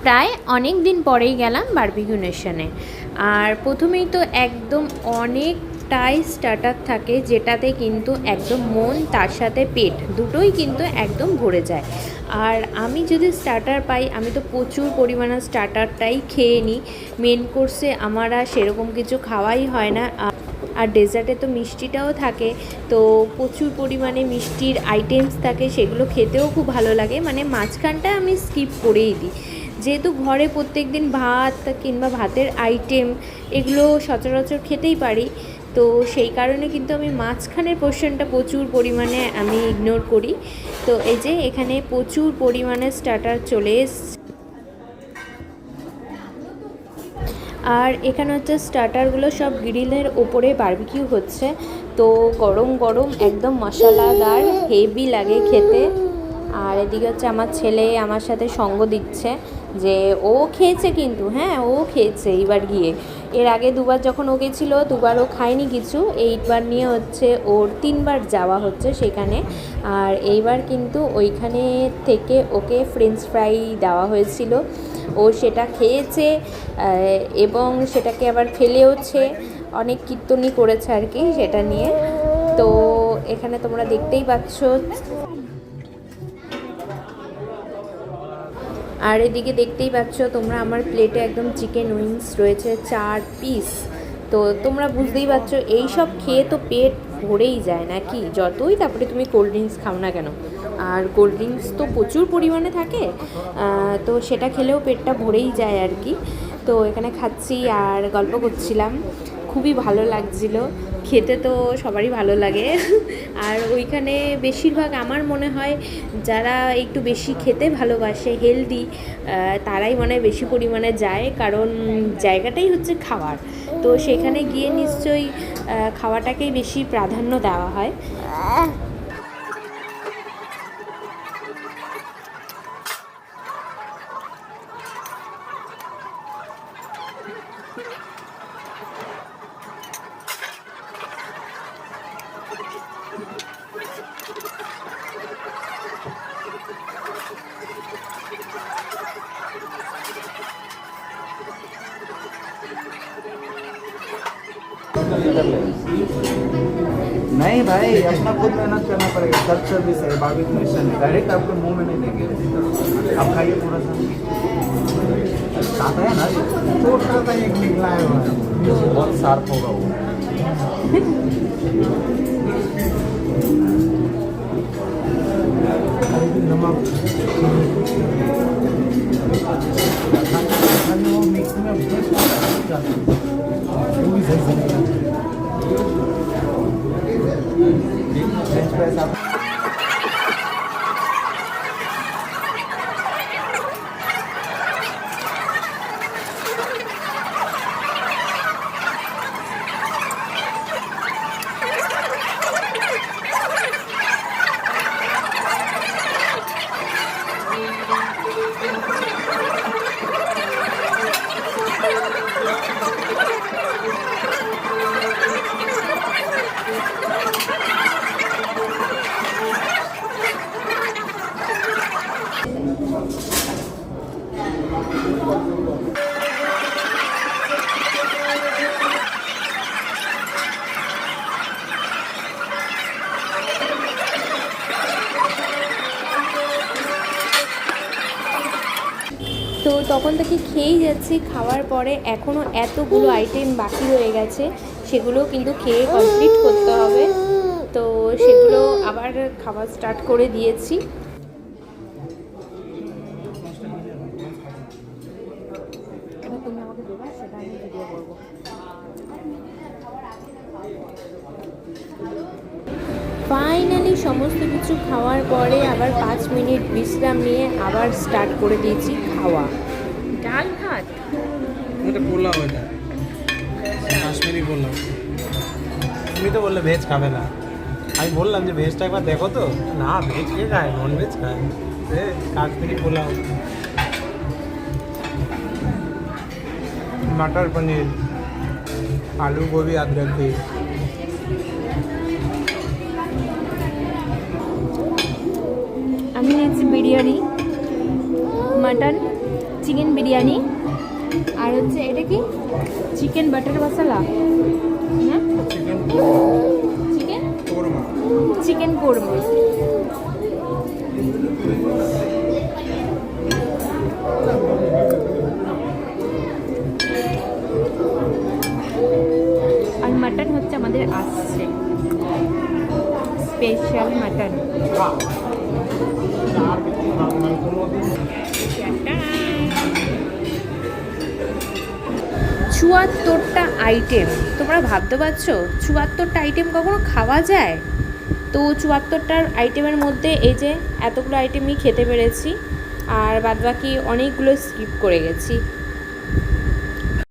প্রায় অনেক দিন পরেই গেলাম বারবিকিউ নেশনে। আর প্রথমেই তো একদম অনেকটাই স্টার্টার থাকে, যেটাতে কিন্তু একদম মন তার সাথে পেট দুটোই কিন্তু একদম ভরে যায়। আর আমি যদি স্টার্টার পাই, আমি তো প্রচুর পরিমাণে স্টার্টারটাই খেয়ে নিই। মেন কোর্সে আমার আর সেরকম কিছু খাওয়াই হয় না। আর ডেজার্টে তো মিষ্টিটাও থাকে, তো প্রচুর পরিমাণে মিষ্টির আইটেমস থাকে, সেগুলো খেতেও খুব ভালো লাগে। মানে মাঝখানটা আমি স্কিপ করেই দিই, যেহেতু ঘরে প্রত্যেক দিন ভাত কিংবা ভাতের আইটেম এগুলো সচরাচর খেতেই পারি, তো সেই কারণে কিন্তু আমি মাঝখানের পোর্শনটা প্রচুর পরিমাণে আমি ইগনোর করি। তো এই যে এখানে প্রচুর পরিমাণে স্টার্টার চলে এসছে। আর এখানে হচ্ছে স্টার্টারগুলো সব গ্রিলের ওপরে বারবিকিউ হচ্ছে, তো গরম গরম একদম মশলাদার হেভি লাগে খেতে। আর এদিকে হচ্ছে আমার ছেলে আমার সাথে সঙ্গ দিচ্ছে, যে ও খেয়েছে কিন্তু, হ্যাঁ ও খেয়েছে এইবার গিয়ে। এর আগে দুবার যখন ও গেছিলো দুবার ও খায়নি কিছু, এইবার নিয়ে হচ্ছে ওর 3বার যাওয়া হচ্ছে সেখানে। আর এইবার কিন্তু ওইখানে থেকে ওকে ফ্রেঞ্চ ফ্রাই দেওয়া হয়েছিল, ও সেটা খেয়েছে এবং সেটাকে আবার ফেলেওছে, অনেক কীর্তনই করেছে আর কি সেটা নিয়ে। তো এখানে তোমরা দেখতেই পাচ্ছ। আর এদিকে দেখতেই পাচ্ছ তোমরা আমার প্লেটে একদম চিকেন উইংস রয়েছে 4 পিস। তো তোমরা বুঝতেই পারছো এই সব খেয়ে তো পেট ভরেই যায় নাকি, যতই তারপরে তুমি কোল্ড ড্রিঙ্কস খাও না কেন। আর কোল্ড ড্রিঙ্কস তো প্রচুর পরিমাণে থাকে, তো সেটা খেলেও পেটটা ভরেই যায় আর কি। তো এখানে খাচ্ছি আর গল্প করছিলাম, খুবই ভালো লাগছিল। খেতে তো সবারই ভালো লাগে। আর ওইখানে বেশিরভাগ আমার মনে হয় যারা একটু বেশি খেতে ভালোবাসে, হেলদি, তারাই মনে হয় বেশি পরিমাণে যায়, কারণ জায়গাটাই হচ্ছে খাওয়ার। তো সেখানে গিয়ে নিশ্চয়ই খাওয়াটাকেই বেশি প্রাধান্য দেওয়া হয়। नहीं भाई, अपना खुद मेहनत करना पड़ेगा। सेल्फ सर्विस है, बारबेक्यू नेशन है, डायरेक्ट आपको मुंह में नहीं देंगे। आप खाइए थोड़ा सा, आता है ना, छोटा सा एक निकला है वहाँ, बहुत शार्प होगा वो। नमक मिक्स में पूरी सही सही फ्रेंच फ्राइज आप তো তখন থেকে খেয়েই যাচ্ছি, খাওয়ার পরে এখনও এতগুলো আইটেম বাকি রয়ে গেছে, সেগুলো কিন্তু খেয়ে কমপ্লিট করতে হবে। তো সেগুলো আবার খাওয়া স্টার্ট করে দিয়েছি। তুমি আমাকে দেবা, সেটা আমি ভিডিও করবো। ফাইনালি সমস্ত কিছু খাওয়ার পরে আবার 5 মিনিট বিশ্রাম নিয়ে আবার স্টার্ট করে দিয়েছি খাওয়া। ডাল ভাত, এটা পোলাও, এটা কাশ্মীরি পোলাও। তুমি তো বললে ভেজ খাবে না, আমি বললাম যে ভেজটা একবার দেখো তো, না ভেজ কে খায়, নন ভেজ খায়। কাশ্মীরি পোলাও, मटर पनीर, आलू गोभी अदरक की, আমি নিয়েছি বিরিয়ানি, মাটন, চিকেন বিরিয়ানি, আর হচ্ছে এটা কি চিকেন বাটার মশলা, হ্যাঁ চিকেন চিকেন কোরমা। আর মাটন হচ্ছে আমাদের আসছে, স্পেশাল মাটন। ৭৪টা আইটেম, তোমরা ভাবতে পারছো ৭৪টা আইটেম কখনো খাওয়া যায়? তো ৭৪টার আইটেমের মধ্যে এই যে এতগুলো আইটেমই খেতে পেরেছি, আর বাদবাকি অনেকগুলো স্কিপ করে গেছি।